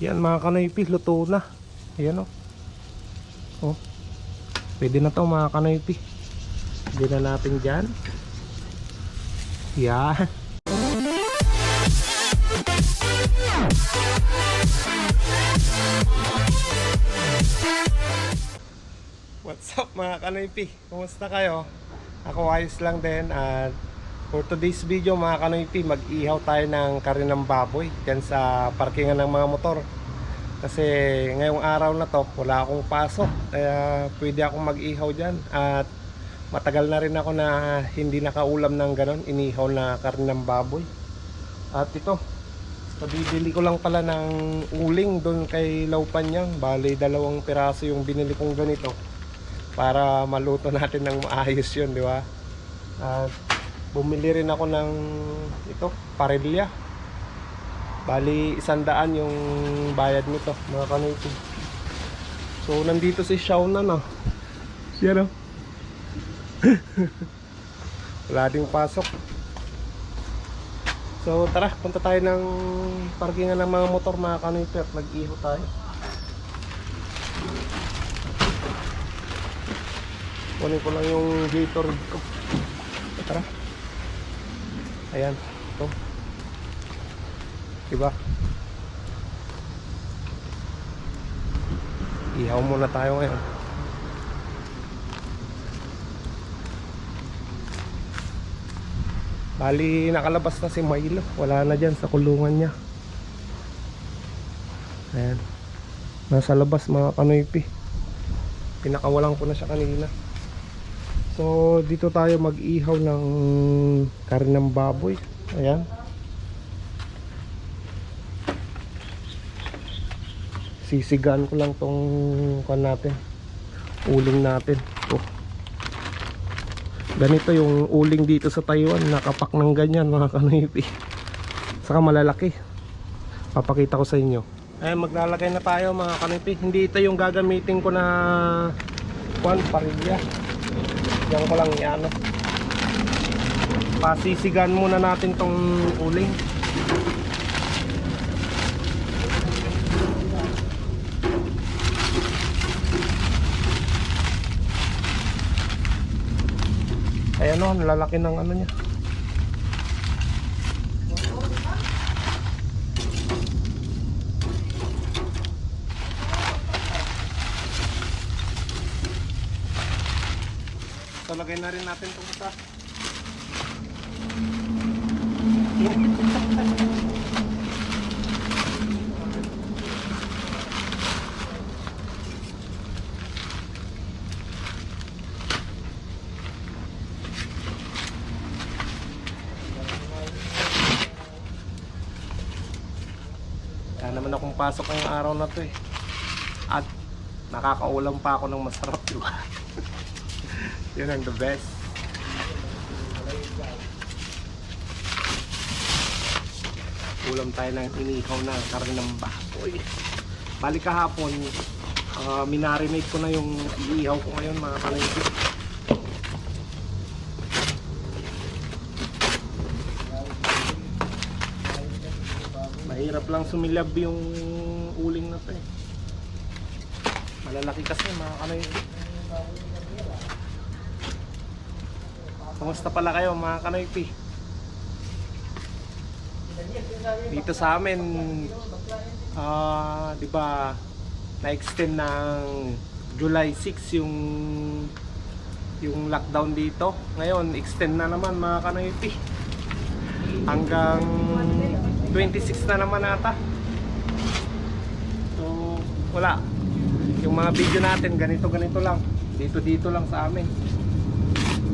Yan mga kanoypi, luto na. Ayan o. Oh. Pwede na to mga kanoypi. Pwede na natin dyan. Yan. What's up mga kanoypi? Kumusta kayo? Ako ayos lang din. At for today's video mga kanoypi, mag-ihaw tayo ng karinang baboy dyan sa parkingan ng mga motor. Kasi ngayong araw na to wala akong pasok, kaya pwede akong mag-ihaw dyan. At matagal na rin ako na hindi nakaulam ng ganon, inihaw na karinang baboy. At ito, bibili ko lang pala ng uling doon kay Laupanyang. Bali 2 piraso yung binili kong ganito para maluto natin ng maayos yun, di ba? At bumili rin ako ng ito, parilya. Bali 100 yung bayad nito mga kanoypi. So nandito si Shaw na no. Yan o. Wala ding pasok. So tara, punta tayo ng parkingan ng mga motor mga kanoypi at mag-ihaw tayo. Kunin ko lang yung Gatorade ko. Tara. Ayan, ito. Diba? Ihaw muna tayo ngayon. Bali nakalabas na si Milo. Wala na dyan sa kulungan niya. Ayan. Nasa labas mga kanoypi. Pinakawalan ko na siya kanina. So dito tayo mag-ihaw ng karinang baboy. Ayan. Sisigaan ko lang tong kan natin, uling natin. Oh. Ganito yung uling dito sa Taiwan, nakapak ng ganyan mga kanoypi. Saka malalaki. Papakita ko sa inyo. Ayan, maglalagay na tayo mga kanoypi. Hindi ito yung gagamitin ko na parilya. Diyan ko lang yan. Pasisigan muna natin tong uling. Ayan o, lalaki ng ano niya. So lagay na rin natin itong isa. Kaya naman akong pasok ang araw na to eh. At nakakaulam pa ako ng masarap, diba? Yun ang the best. Ulam tayo ng inihaw na karinang baboy. Bali kahapon, minarinate ko na yung inihaw ko ngayon mga kanoypi. Mahirap lang sumilab yung uling na to eh. Malalaki kasi mga kanoypi. Kumusta pala kayo mga kanoypi? Dito sa amin, di ba, na-extend ng July 6 yung lockdown dito. Ngayon, extend na naman mga kanoypi. Hanggang 26 na naman ata. So, wala. Yung mga video natin, ganito lang. Dito lang sa amin.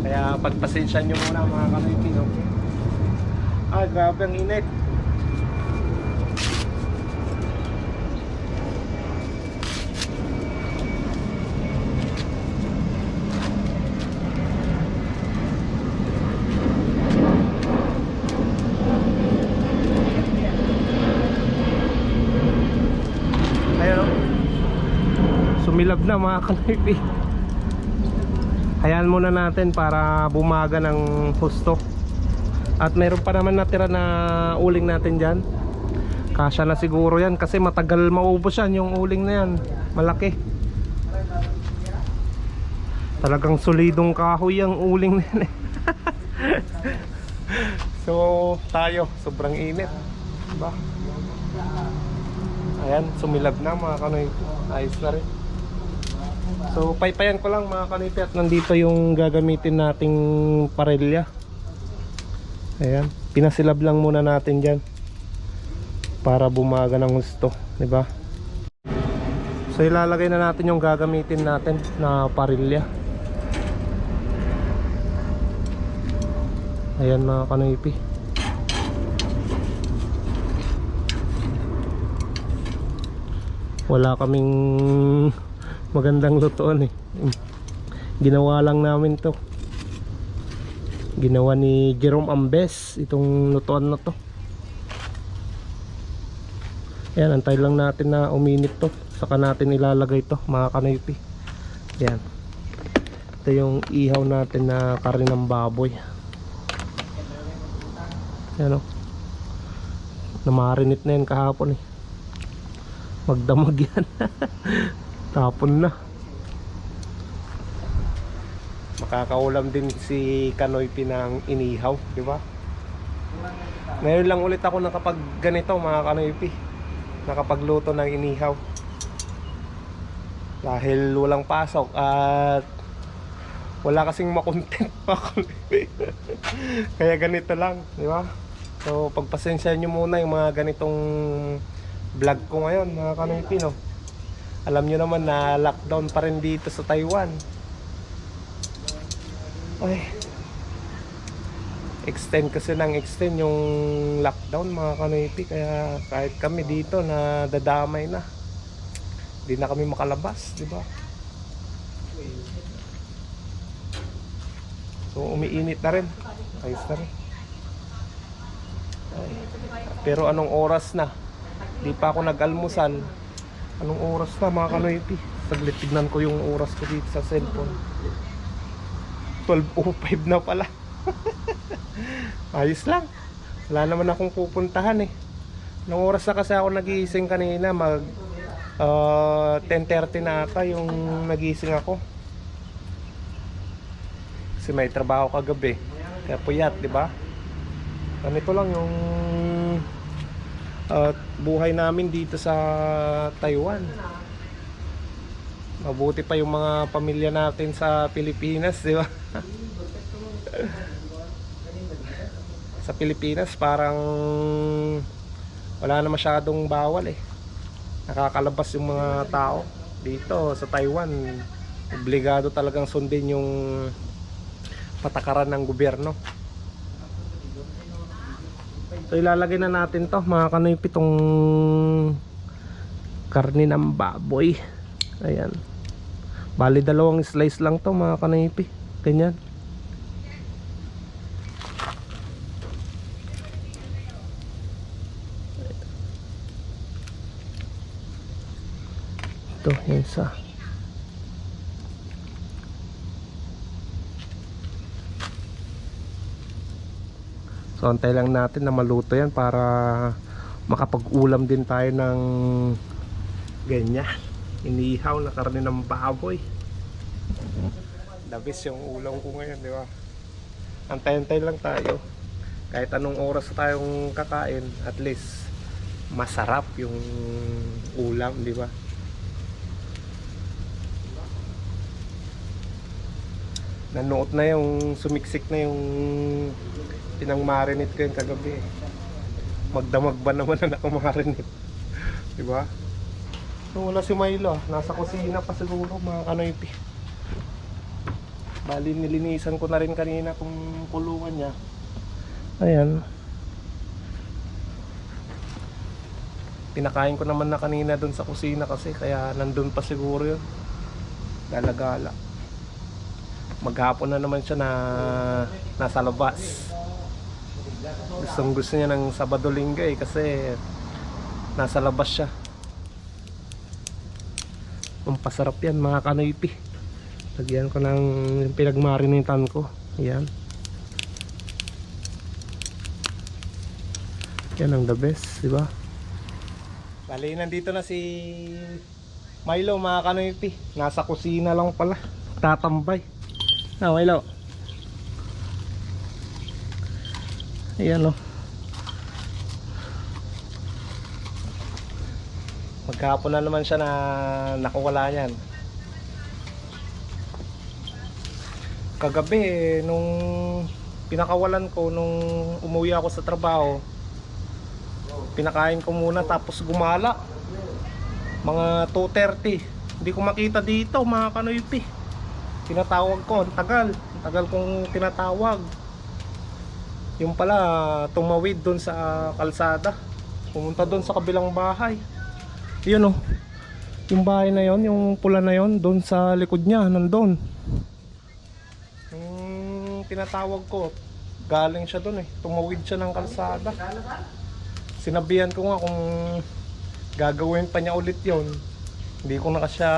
Kaya pagpasensya nyo muna mga kanoypi, no? Grabe ang init. Ayun, sumilab na mga kanoypi. Hayaan muna natin para bumaga ng husto. At mayroon pa naman natira na uling natin dyan. Kasya na siguro yan kasi matagal maubos yan yung uling na yan. Malaki. Talagang solidong kahoy yung uling na yan eh. So tayo, sobrang init, diba? Ayan, sumilab na mga kanoypi. Ayos na rin. So paypayan ko lang mga kanoypi. At nandito yung gagamitin nating parelya. Ayan, pinasilab lang muna natin dyan para bumaga ng gusto, diba? So ilalagay na natin yung gagamitin natin na parilya. Ayan mga kanoypi. Wala kaming magandang lutuan eh. Ginawa lang namin to. Ginawa ni Jerome Ambes itong lutuan na to. Ayan, antay lang natin na uminit to. Saka natin ilalagay to mga kanoypi. Ayan. Ito yung ihaw natin na karne ng baboy. Ayan o. Namarinate na yan kahapon eh. Magdamag yan. Tapon na. Makakaulam din si kanoypi ng inihaw, di ba? Ngayon lang ulit ako nakapag ganito mga kanoypi. Nakapagluto ng inihaw. Dahil walang pasok at wala kasing makontent pa. Kaya ganito lang, di ba? So pagpasensya nyo muna yung mga ganitong vlog ko ngayon mga kanoypi, no? Alam nyo naman na lockdown pa rin dito sa Taiwan. Ay, extend kasi ng extend yung lockdown mga kanoypi. Kaya kahit kami dito na dadamay na, hindi na kami makalabas, di ba? So umiinit na rin. Ayos na rin. Ay. Pero anong oras na? Di pa ako nag-almusal. Anong oras na mga kanoypi? Saglit tignan ko yung oras ko dito sa cellphone. 12:05 na pala. Ayos lang. Wala naman akong pupuntahan eh. Anong oras na kasi ako nagising kanina? Mag 10:30 na ata yung nagising ako. Kasi may trabaho kagabi. Kaya puyat, di ba? Ganito lang yung buhay namin dito sa Taiwan. Mabuti pa yung mga pamilya natin sa Pilipinas, di ba? Sa Pilipinas parang wala na masyadong bawal eh. Nakakalabas yung mga tao. Dito sa Taiwan, obligado talagang sundin yung patakaran ng gobyerno. So ilalagay na natin to mga kanoypi, itong karne ng baboy. Ayan. Bali dalawang slice lang to mga kanoypi. Ganyan. Ito, yung isa. So antay lang natin na maluto yan para makapag-ulam din tayo ng ganyan, inihaw na karne ng baboy. Labis yung ulam ko ngayon, di ba? Antay-antay lang tayo. Kahit anong oras tayong kakain, at least masarap yung ulam, di ba? Nanuot na yung sumiksik na yung pinang-marinate ko yung kagabi. Magdamag ba naman na naka-marinate? Diba? So wala si Milo, nasa kusina pa siguro mga kanoypi. Bali nilinisan ko na rin kanina kung kulungan niya. Ayan. Pinakain ko naman na kanina dun sa kusina kasi, kaya nandun pa siguro yun. Gala-gala. Maghapon na naman siya na nasa labas. Gustong gusto niya ng Sabado-Linggo eh, kasi nasa labas siya. Pampasarap yan mga kanoypi. Lagyan ko ng pinagmarinitan ko. Ayan. Yan ang the best, diba? Bali, nandito na si Milo, mga kanoypi. Nasa kusina lang pala, tatambay. Na, Milo. Ayan o. Maghapon na naman siya na nakawala yan. Kagabi nung pinakawalan ko, nung umuwi ako sa trabaho, pinakain ko muna tapos gumala. Mga 2:30. Hindi ko makita dito, mga kanoypi. Tinatawag ko, ang tagal kong tinatawag. Yung pala, tumawid doon sa kalsada. Pumunta doon sa kabilang bahay. Yun oh. Yung bahay na yon, yung pula na yon, doon sa likod niya, nandun. Tinatawag ko, galing siya doon eh. Tumawid siya ng kalsada. Sinabihan ko nga kung gagawin pa niya ulit yon, hindi ko na siya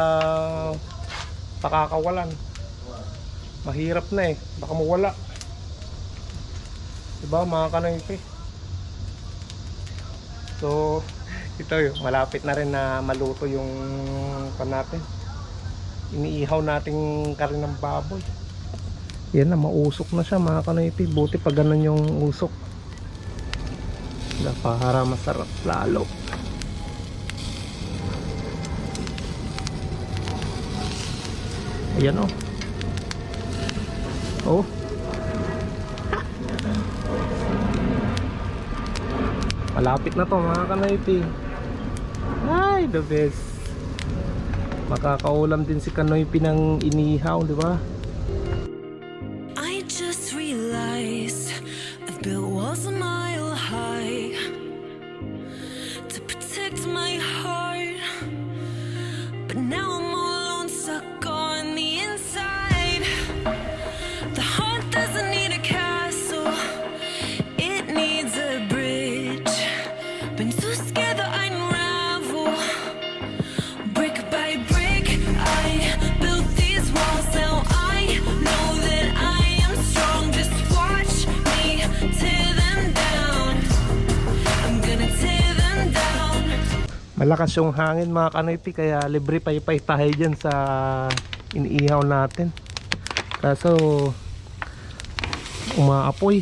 pakakawalan. Mahirap na eh, baka mawala. Diba mga kanoypi? So ito yun, malapit na rin na maluto yung pan natin. Iniihaw nating karinang baboy. Yan na, mausok na siya mga kanoypi. Buti pag ganun yung usok, para masarap lalo. Ayan o. Oh. Malapit na to mga kanoypi. Ay, the best. Makakaulam din si kanoypi ng inihaw, di ba? I just realized I've built walls a mile high to protect my heart, but now I'm all alone, stuck on the inside. The heart doesn't need a castle, it needs a bridge. Been too scared that I unravel, brick by brick. I built these walls, now I know that I am strong. Just watch me tear them down. I'm gonna tear them down. Malakas yung hangin mga kanoypi, kaya libre paypay tayo dyan sa iniihaw natin. Kaso umaapoy.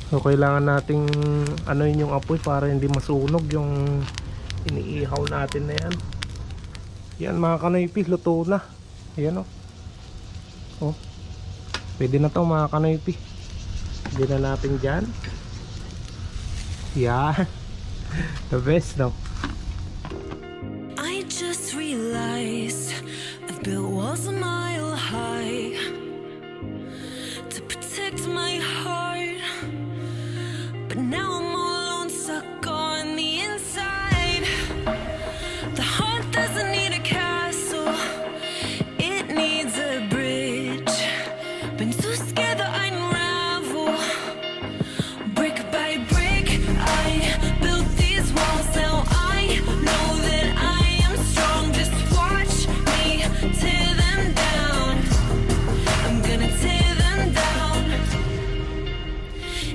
So kailangan nating anoin yung apoy para hindi masunog yung iniihaw natin na yan. Yan mga kanoypi, luto na. Ayan o. Oh. Pwede na to mga kanoypi. Pwede na natin dyan. Yan. The best no. I just realized I've built walls a mile high to protect my heart, but now I'm all alone, stuck on the inside. The heart doesn't need a castle, it needs a bridge. Been too scared that I unravel, brick by brick. I built these walls, now I know that I am strong. Just watch me tear them down. I'm gonna tear them down.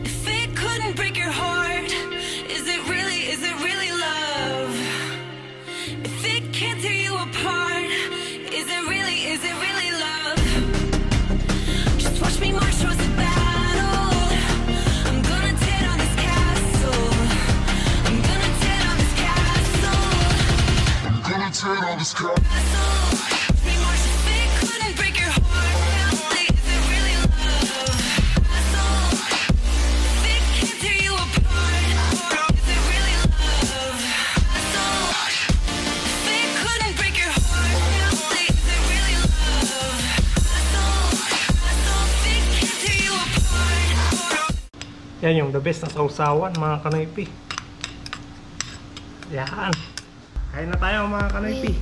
If it couldn't break your heart, is it really love? If it can't tear you apart, is it really love? Just watch me march towards the battle. I'm gonna tear down this castle. I'm gonna tear down this castle. I'm gonna tear down this car. Watch me march. If it couldn't break your heart, is it really love? If it can't tear you apart, is it really love? If it couldn't break your heart, is it really love? If it can't tear you apart. Yan yung the best na sausawan mga kanoypi. Yan. Kain na tayo mga kanoypi.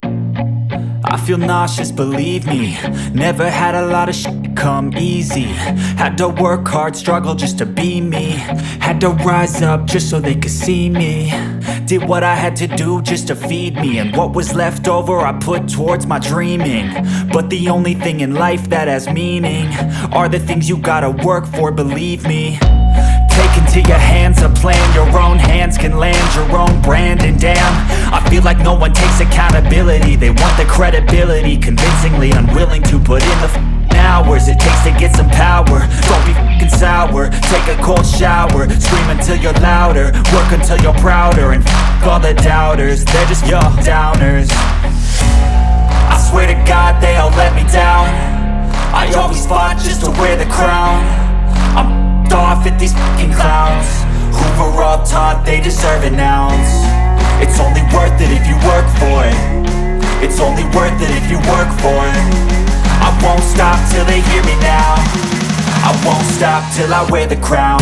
I feel nauseous, believe me. Never had a lot of shit come easy. Had to work hard, struggle just to be me. Had to rise up just so they could see me. Did what I had to do just to feed me, and what was left over I put towards my dreaming. But the only thing in life that has meaning are the things you gotta work for, believe me. Taking into your hands a plan. Your own hands can land your own brand. And damn, I feel like no one takes accountability. They want the credibility, convincingly unwilling to put in the hours it takes to get some power. Don't be f***ing sour, take a cold shower, scream until you're louder, work until you're prouder, and f*** all the doubters, they're just your downers. I swear to God they all let me down. I always fought just to wear the crown. I'm f***ed off at these f***ing clowns who were all taught they deserve an ounce. It's only worth it if you work for it. It's only worth it if you work for it. I won't stop till they hear me now. I won't stop till I wear the crown.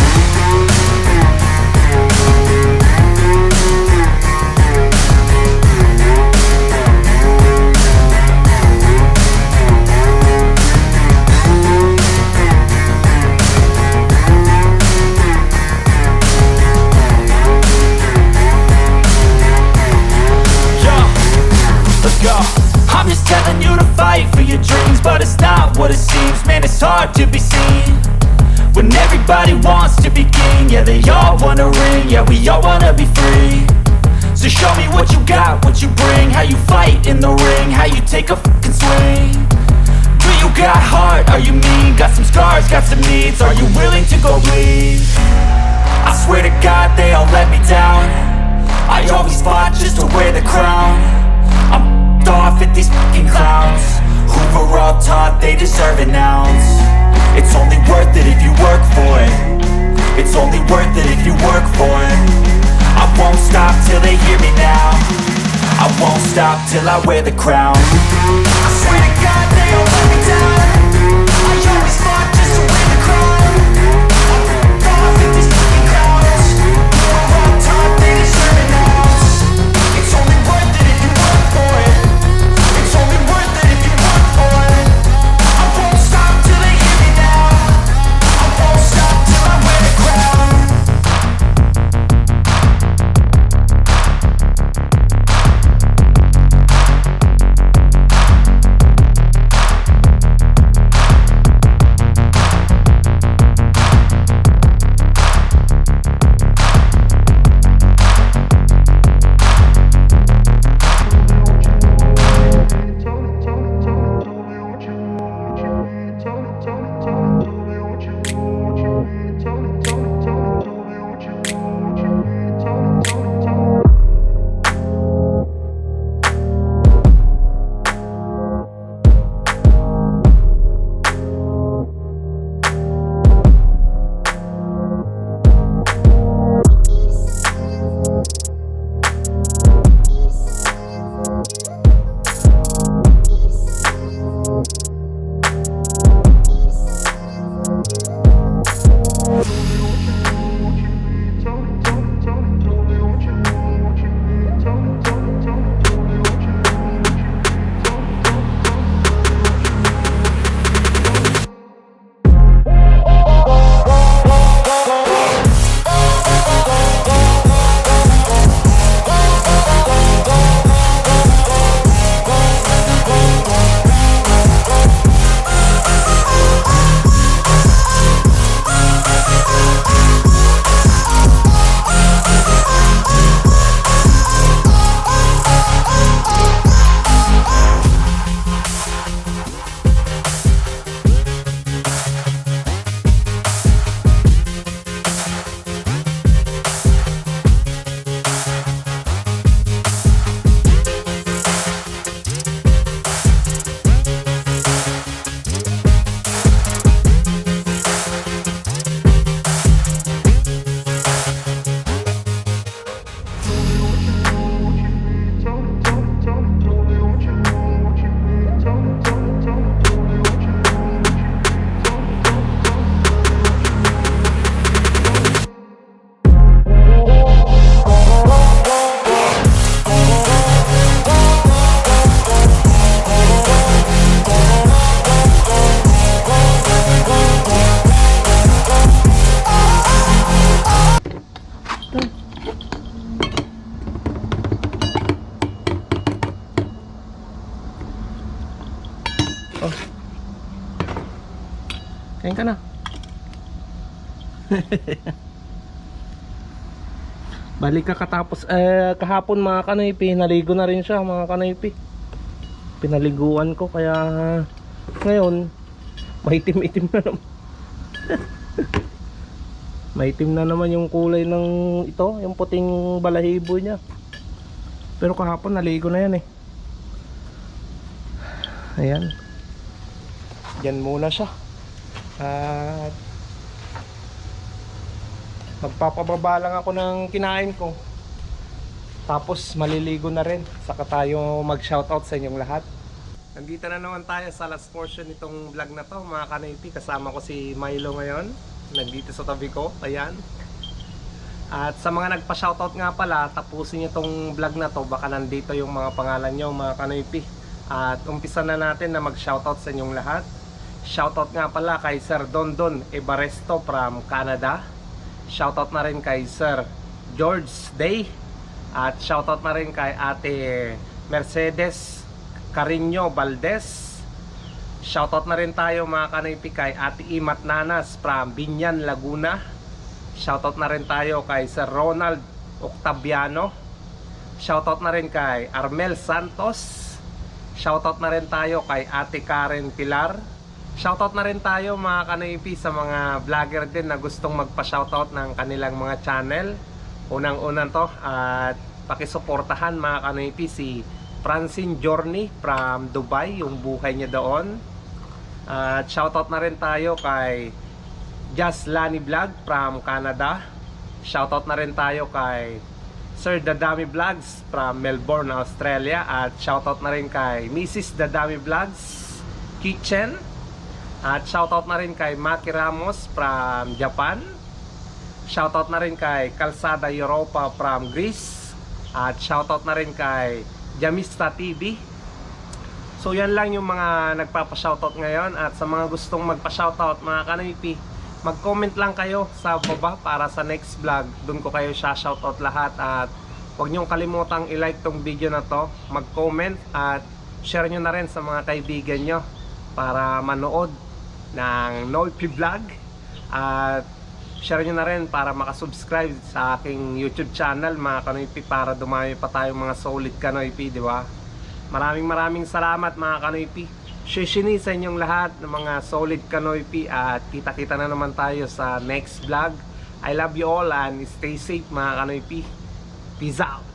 I'm just telling you to fight for your dreams, but it's not what it seems. Man, it's hard to be seen when everybody wants to be king. Yeah, they all wanna ring, yeah, we all wanna be free. So show me what you got, what you bring, how you fight in the ring, how you take a fucking swing. Do you got heart, are you mean? Got some scars, got some needs, are you willing to go bleed? I swear to God they all let me down. I always fought just to wear the crown. I'm off at these fucking clowns who were all taught they deserve an ounce. It's only worth it if you work for it. It's only worth it if you work for it. I won't stop till they hear me now. I won't stop till I wear the crown. I swear to God they all let me down. I always fought just to wear the crown. I'm off at these fucking clowns who were all taught they deserve an ounce. It's only worth it if you work for it. It's only worth it if you work for it. I won't stop till they hear me now. I won't stop till I wear the crown. Kain ka na. Balik kakatapos kahapon mga kanoypi, naligo na rin siya mga kanoypi. Pinaliguan ko kaya ngayon maitim-itim na naman. Maitim na naman yung kulay ng ito, yung puting balahibo niya. Pero kahapon naligo na yan eh. Ayan. Diyan muna siya. At magpapababa lang ako ng kinain ko. Tapos maliligo na rin. Saka tayo mag-shoutout sa inyong lahat. Nandito na naman tayo sa last portion nitong vlog na to mga kanoypi. Kasama ko si Milo ngayon. Nandito sa tabi ko. Ayan. At sa mga nagpa-shoutout nga pala, tapusin nyo tong vlog na to. Baka nandito yung mga pangalan nyo mga kanoypi. At umpisa na natin na mag-shoutout sa inyong lahat. Shoutout nga pala kay Sir Dondon Ebaresto from Canada. Shoutout na rin kay Sir George Day. At shoutout na rin kay Ate Mercedes Carino Valdez. Shoutout na rin tayo mga kanoypi kay Ate Imat Nanas from Binyan, Laguna. Shoutout na rin tayo kay Sir Ronald Octaviano. Shoutout na rin kay Armel Santos. Shoutout na rin tayo kay Ate Karen Pilar. Shoutout na rin tayo mga kanoypi sa mga vlogger din na gustong magpa-shoutout ng kanilang mga channel. Unang-unang to at pakisuportahan mga kanoypi si Francine Journey from Dubai, yung buhay niya doon. At shoutout na rin tayo kay Just Lani Vlog from Canada. Shoutout na rin tayo kay Sir Dadami Vlogs from Melbourne, Australia. At shoutout na rin kay Mrs. Dadami Vlogs Kitchen. At shoutout na rin kay Maki Ramos from Japan. Shoutout na rin kay Calzada Europa from Greece. At shoutout na rin kay Jamista TV. So yan lang yung mga nagpapa-shoutout ngayon. At sa mga gustong magpa-shoutout mga kanoypi, mag-comment lang kayo sa baba para sa next vlog. Doon ko kayo shoutout lahat. At huwag nyong kalimutang i-like tong video na to, mag-comment at share nyo na rin sa mga kaibigan nyo para manood ng Noypi Vlog. At share nyo na rin para makasubscribe sa aking YouTube channel mga kanoypi, para dumami pa tayong mga solid kanoypi, di ba? Maraming salamat mga kanoypi. Shishini sa inyong lahat ng mga solid kanoypi. At kita-kita na naman tayo sa next vlog. I love you all and stay safe mga kanoypi. Peace out.